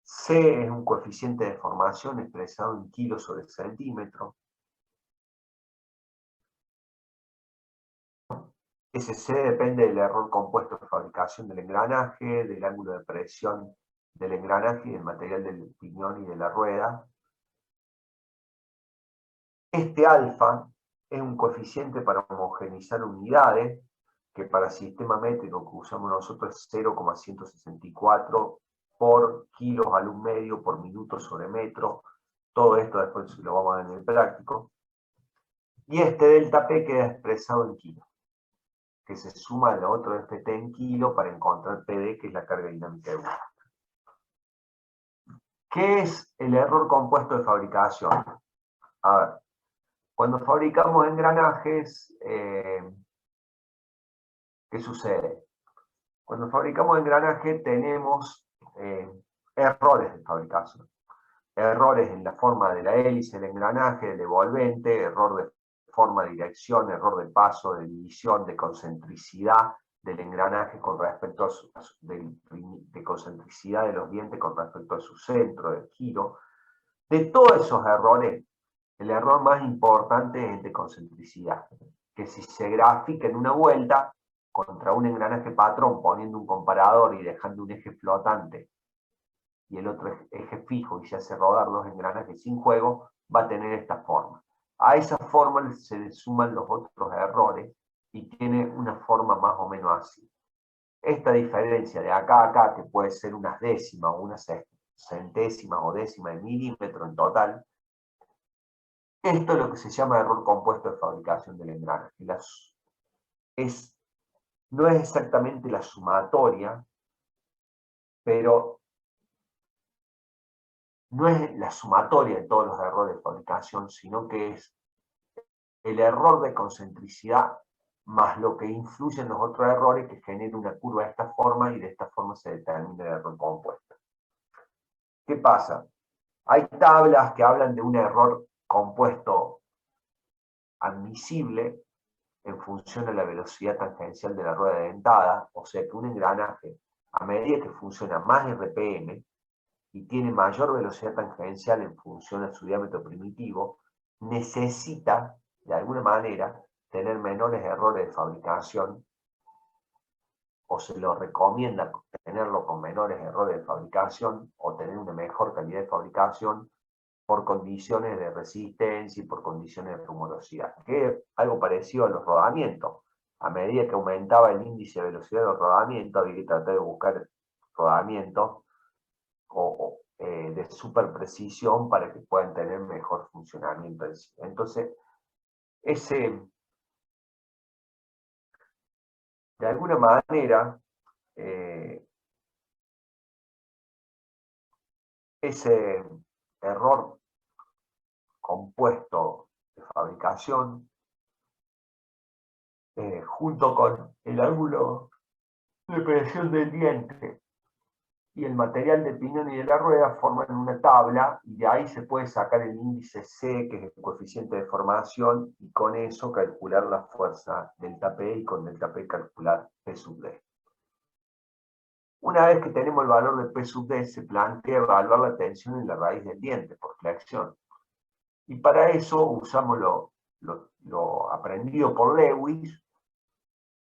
A: C es un coeficiente de deformación expresado en kilos sobre centímetro. Ese C depende del error compuesto de fabricación del engranaje, del ángulo de presión del engranaje y del material del piñón y de la rueda. Este alfa es un coeficiente para homogeneizar unidades, que para sistema métrico que usamos nosotros es 0,164 por kilos al 1 medio por minuto sobre metro. Todo esto después lo vamos a ver en el práctico. Y este delta P queda expresado en kilos, que se suma al otro Ft en kilo para encontrar PD, que es la carga dinámica de Buckingham. ¿Qué es el error compuesto de fabricación? A ver, cuando fabricamos engranajes, ¿qué sucede? Cuando fabricamos engranaje tenemos errores de fabricación. Errores en la forma de la hélice del engranaje, del envolvente, error de forma de dirección, error de paso, de división, de concentricidad del engranaje con respecto a de concentricidad de los dientes con respecto a su centro, del giro. De todos esos errores, el error más importante es el de concentricidad, que si se grafica en una vuelta contra un engranaje patrón poniendo un comparador y dejando un eje flotante y el otro eje fijo y se hace rodar dos engranajes sin juego, va a tener esta forma. A esa forma se le suman los otros errores y tiene una forma más o menos así. Esta diferencia de acá a acá, que puede ser unas décimas o unas centésimas o décimas de milímetro en total, esto es lo que se llama error compuesto de fabricación del engranaje. No es exactamente la sumatoria, pero no es la sumatoria de todos los errores de fabricación, sino que es el error de concentricidad más lo que influye en los otros errores que genera una curva de esta forma y de esta forma se determina el error compuesto. ¿Qué pasa? Hay tablas que hablan de un error compuesto admisible en función de la velocidad tangencial de la rueda dentada, o sea que un engranaje, a medida que funciona más RPM y tiene mayor velocidad tangencial en función de su diámetro primitivo, necesita, de alguna manera, tener menores errores de fabricación, o se lo recomienda tenerlo con menores errores de fabricación, o tener una mejor calidad de fabricación, por condiciones de resistencia y por condiciones de rumorosidad, que es algo parecido a los rodamientos. A medida que aumentaba el índice de velocidad de los rodamientos, había que tratar de buscar rodamientos de super precisión para que puedan tener mejor funcionamiento en sí. Entonces, de alguna manera, ese error compuesto de fabricación, junto con el ángulo de presión del diente y el material del piñón y de la rueda, forman una tabla y de ahí se puede sacar el índice C, que es el coeficiente de formación, y con eso calcular la fuerza delta P y con delta P calcular P sub D. Una vez que tenemos el valor de P sub D, se plantea evaluar la tensión en la raíz del diente por flexión. Y para eso usamos lo aprendido por Lewis,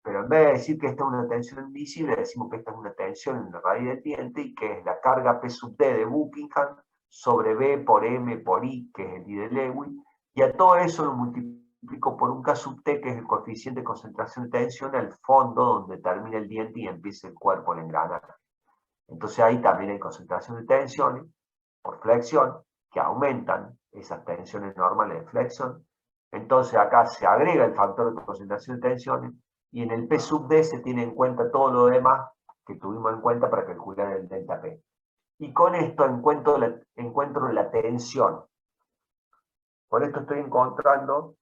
A: pero en vez de decir que esta es una tensión invisible, decimos que esta es una tensión en la raíz del diente y que es la carga P sub D de Buckingham sobre B por M por I, que es el I de Lewis, y a todo eso lo multiplico por un K sub T, que es el coeficiente de concentración de tensión al fondo donde termina el diente y empieza el cuerpo, el engranaje. Entonces ahí también hay concentración de tensiones por flexión, que aumentan esas tensiones normales de flexión. Entonces acá se agrega el factor de concentración de tensiones y en el P sub D se tiene en cuenta todo lo demás que tuvimos en cuenta para calcular el delta P. Y con esto encuentro la tensión. Con esto estoy encontrando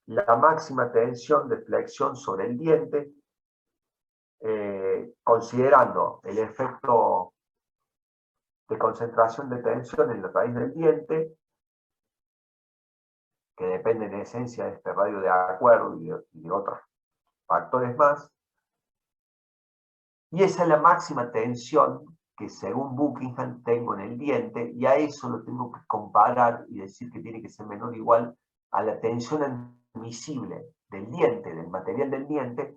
A: la máxima tensión de flexión sobre el diente, considerando el efecto de concentración de tensión en la raíz del diente, que depende en esencia de este radio de acuerdo y de otros factores más. Y esa es la máxima tensión que según Buckingham tengo en el diente, y a eso lo tengo que comparar y decir que tiene que ser menor o igual a la tensión admisible del diente, del material del diente,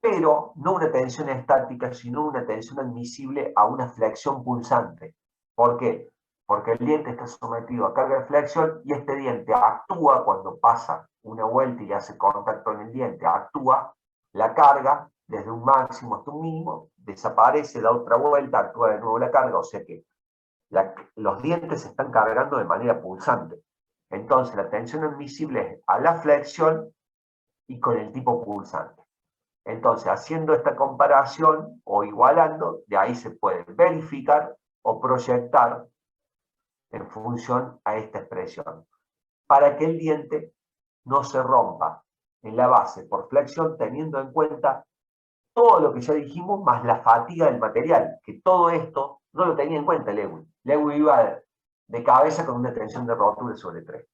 A: pero no una tensión estática, sino una tensión admisible a una flexión pulsante. ¿Por qué? Porque el diente está sometido a carga de flexión y este diente actúa cuando pasa una vuelta y hace contacto en el diente, actúa la carga desde un máximo hasta un mínimo, desaparece, da otra vuelta, actúa de nuevo la carga, o sea que los dientes se están cargando de manera pulsante. Entonces la tensión admisible es a la flexión y con el tipo pulsante. Entonces, haciendo esta comparación o igualando, de ahí se puede verificar o proyectar en función a esta expresión, para que el diente no se rompa en la base por flexión, teniendo en cuenta todo lo que ya dijimos, más la fatiga del material, que todo esto no lo tenía en cuenta Lewis. Lewis iba de cabeza con una tensión de rotura sobre 3.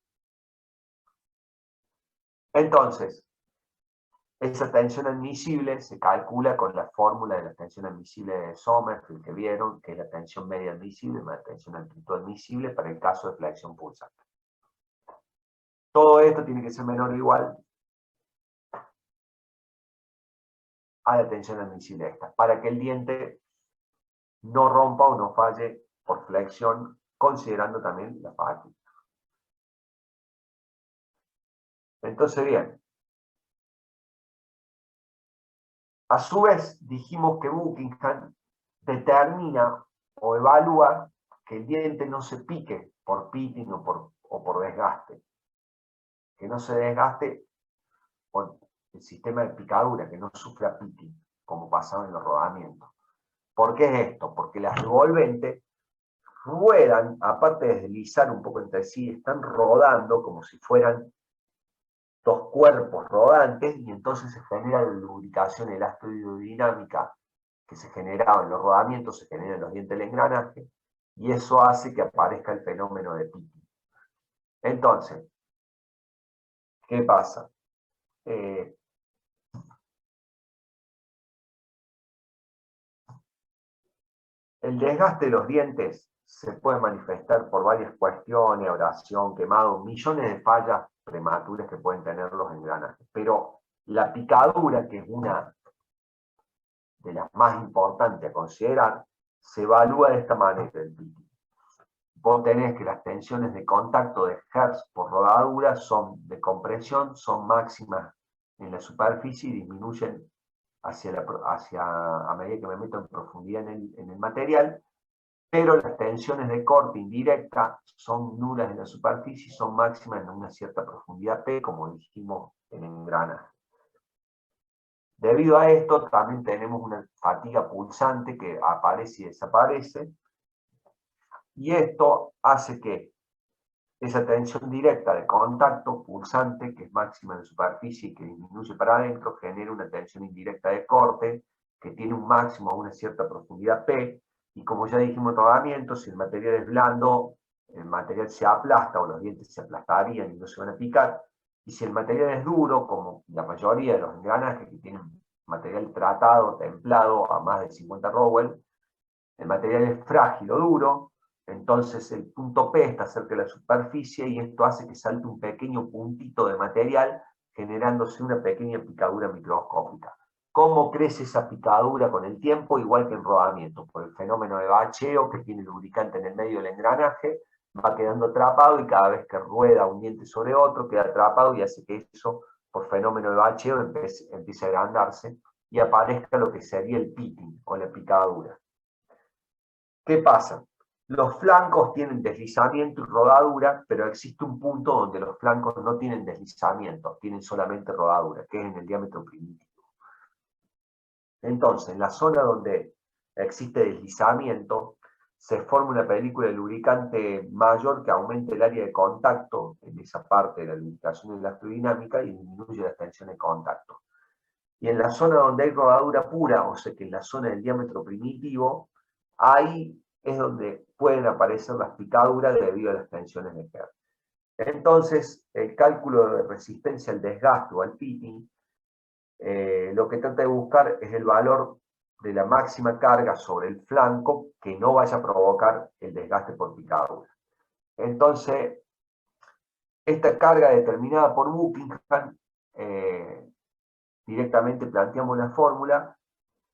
A: Entonces, esa tensión admisible se calcula con la fórmula de la tensión admisible de Sommerfeld que vieron, que es la tensión media admisible más la tensión amplitud admisible para el caso de flexión pulsante. Todo esto tiene que ser menor o igual a la tensión admisible esta, para que el diente no rompa o no falle por flexión, considerando también la fatiga. Entonces, bien, a su vez dijimos que Buckingham determina o evalúa que el diente no se pique por pitting o por desgaste, que no se desgaste por el sistema de picadura, que no sufra pitting, como pasaba en los rodamientos. ¿Por qué es esto? Porque las revolventes ruedan, aparte de deslizar un poco entre sí, están rodando como si fueran dos cuerpos rodantes, y entonces se genera la lubricación elastodinámica que se generaba en los rodamientos, se genera en los dientes del engranaje, y eso hace que aparezca el fenómeno de pitting. Entonces, ¿qué pasa? El desgaste de los dientes se puede manifestar por varias cuestiones, abrasión, quemado, millones de fallas prematuras que pueden tener los engranajes. Pero la picadura, que es una de las más importantes a considerar, se evalúa de esta manera el pitting. Vos tenés que las tensiones de contacto de Hertz por rodadura son de compresión, son máximas en la superficie y disminuyen a medida que me meto en profundidad en el material, pero las tensiones de corte indirecta son nulas en la superficie y son máximas en una cierta profundidad P, como dijimos en engranaje. Debido a esto, también tenemos una fatiga pulsante que aparece y desaparece, y esto hace que esa tensión directa de contacto pulsante, que es máxima en superficie y que disminuye para adentro, genera una tensión indirecta de corte, que tiene un máximo a una cierta profundidad P, y como ya dijimos en rodamiento, si el material es blando, el material se aplasta o los dientes se aplastarían y no se van a picar, y si el material es duro, como la mayoría de los engranajes que tienen material tratado, templado a más de 50 Rowell, el material es frágil o duro, entonces el punto P está cerca de la superficie y esto hace que salte un pequeño puntito de material generándose una pequeña picadura microscópica. ¿Cómo crece esa picadura con el tiempo? Igual que en rodamiento, por el fenómeno de bacheo que tiene el lubricante en el medio del engranaje, va quedando atrapado y cada vez que rueda un diente sobre otro queda atrapado y hace que eso, por fenómeno de bacheo, empiece a agrandarse y aparezca lo que sería el pitting o la picadura. ¿Qué pasa? Los flancos tienen deslizamiento y rodadura, pero existe un punto donde los flancos no tienen deslizamiento, tienen solamente rodadura, que es en el diámetro primitivo. Entonces, en la zona donde existe deslizamiento, se forma una película de lubricante mayor que aumenta el área de contacto en esa parte de la lubricación elastodinámica y disminuye la tensión de contacto. Y en la zona donde hay rodadura pura, o sea que en la zona del diámetro primitivo, ahí es donde pueden aparecer las picaduras debido a las tensiones de Hertz. Entonces, el cálculo de resistencia al desgaste o al pitting, lo que trata de buscar es el valor de la máxima carga sobre el flanco que no vaya a provocar el desgaste por picadura. Entonces, esta carga determinada por Buckingham, directamente planteamos la fórmula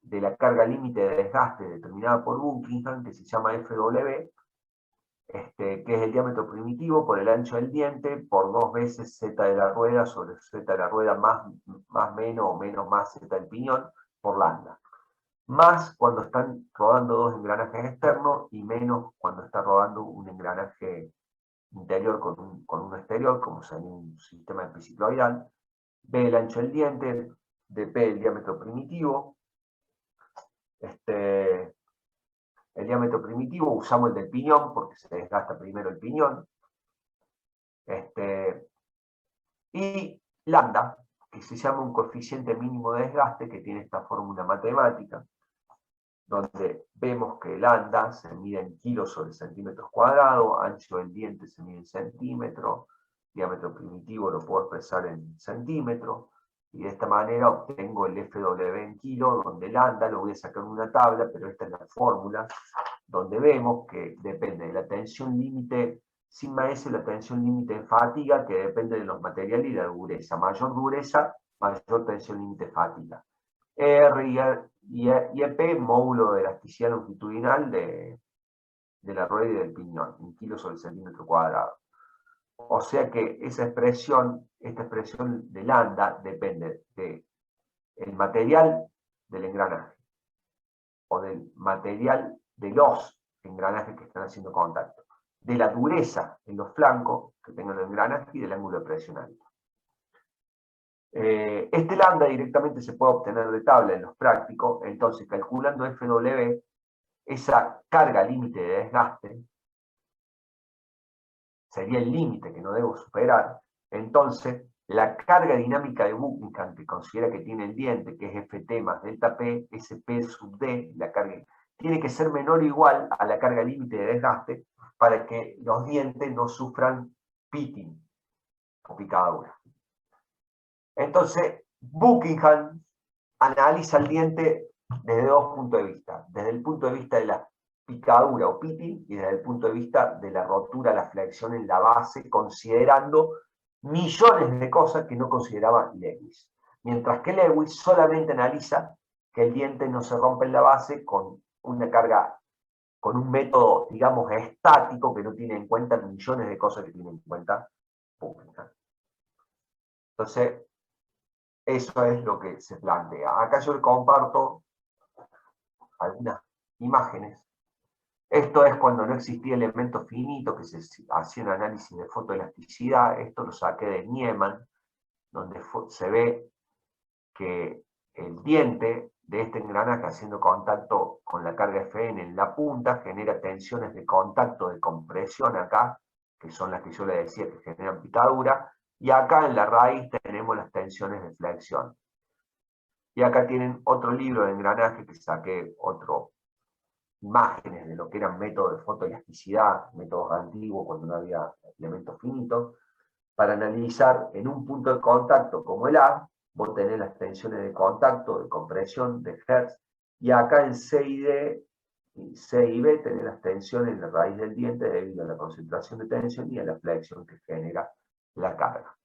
A: de la carga límite de desgaste determinada por Buckingham, que se llama FW, que es el diámetro primitivo por el ancho del diente, por 2 veces z de la rueda sobre z de la rueda más menos o menos más z del piñón, por lambda. Más cuando están rodando dos engranajes externos y menos cuando está rodando un engranaje interior con uno exterior, como sería un sistema epicicloidal. B el ancho del diente, dp el diámetro primitivo, el diámetro primitivo, usamos el del piñón porque se desgasta primero el piñón. Y lambda, que se llama un coeficiente mínimo de desgaste, que tiene esta fórmula matemática, donde vemos que lambda se mide en kilos sobre centímetros cuadrados, ancho del diente se mide en centímetros, diámetro primitivo lo puedo expresar en centímetros, y de esta manera obtengo el FW en kilo, donde lambda lo voy a sacar en una tabla, pero esta es la fórmula, donde vemos que depende de la tensión límite sigma S, la tensión límite de fatiga, que depende de los materiales y la dureza. Mayor dureza, mayor tensión límite de fatiga. R y EP, módulo de elasticidad longitudinal de la rueda y del piñón, en kilos sobre centímetro cuadrado. O sea que esta expresión de lambda depende del material del engranaje o del material de los engranajes que están haciendo contacto, de la dureza en los flancos que tengan el engranaje y del ángulo de presión alto. Este lambda directamente se puede obtener de tabla en los prácticos, entonces calculando FW, esa carga límite de desgaste sería el límite que no debo superar, entonces la carga dinámica de Buckingham que considera que tiene el diente, que es Ft más delta P, ese P sub D, la carga, tiene que ser menor o igual a la carga límite de desgaste para que los dientes no sufran pitting o picadura. Entonces, Buckingham analiza el diente desde dos puntos de vista. Desde el punto de vista de la picadura o pitting y desde el punto de vista de la rotura, la flexión en la base, considerando millones de cosas que no consideraba Lewis. Mientras que Lewis solamente analiza que el diente no se rompe en la base con una carga, con un método, digamos, estático que no tiene en cuenta millones de cosas que tiene en cuenta Buckingham. Entonces, eso es lo que se plantea. Acá yo le comparto algunas imágenes. Esto es cuando no existía elemento finito, que se hacía un análisis de fotoelasticidad. Esto lo saqué de Niemann, donde se ve que el diente de este engranaje haciendo contacto con la carga Fn en la punta genera tensiones de contacto de compresión acá, que son las que yo le decía que generan picadura, y acá en la raíz tenemos las tensiones de flexión. Y acá tienen otro libro de engranaje que saqué, imágenes de lo que eran métodos de fotoelasticidad, métodos antiguos cuando no había elementos finitos, para analizar en un punto de contacto como el A, vos tenés las tensiones de contacto, de compresión, de Hertz, y acá en C y D, C y B tenés las tensiones en la raíz del diente debido a la concentración de tensión y a la flexión que genera la carga.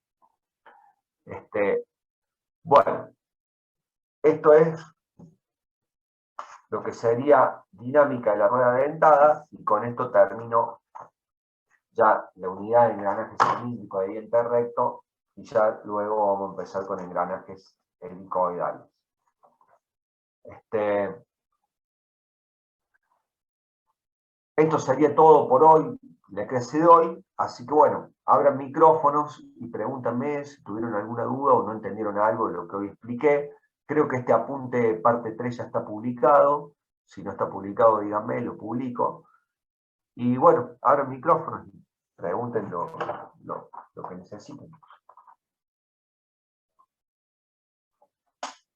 A: Bueno, esto es lo que sería dinámica de la rueda dentada, y con esto termino ya la unidad de engranajes cilíndricos de diente recto, y ya luego vamos a empezar con engranajes helicoidales. Esto sería todo por hoy, la clase de hoy, así que bueno, abran micrófonos y pregúntenme si tuvieron alguna duda o no entendieron algo de lo que hoy expliqué. Creo que este apunte parte 3 ya está publicado, si no está publicado díganme, lo publico. Y bueno, abran micrófonos y pregunten lo que necesiten.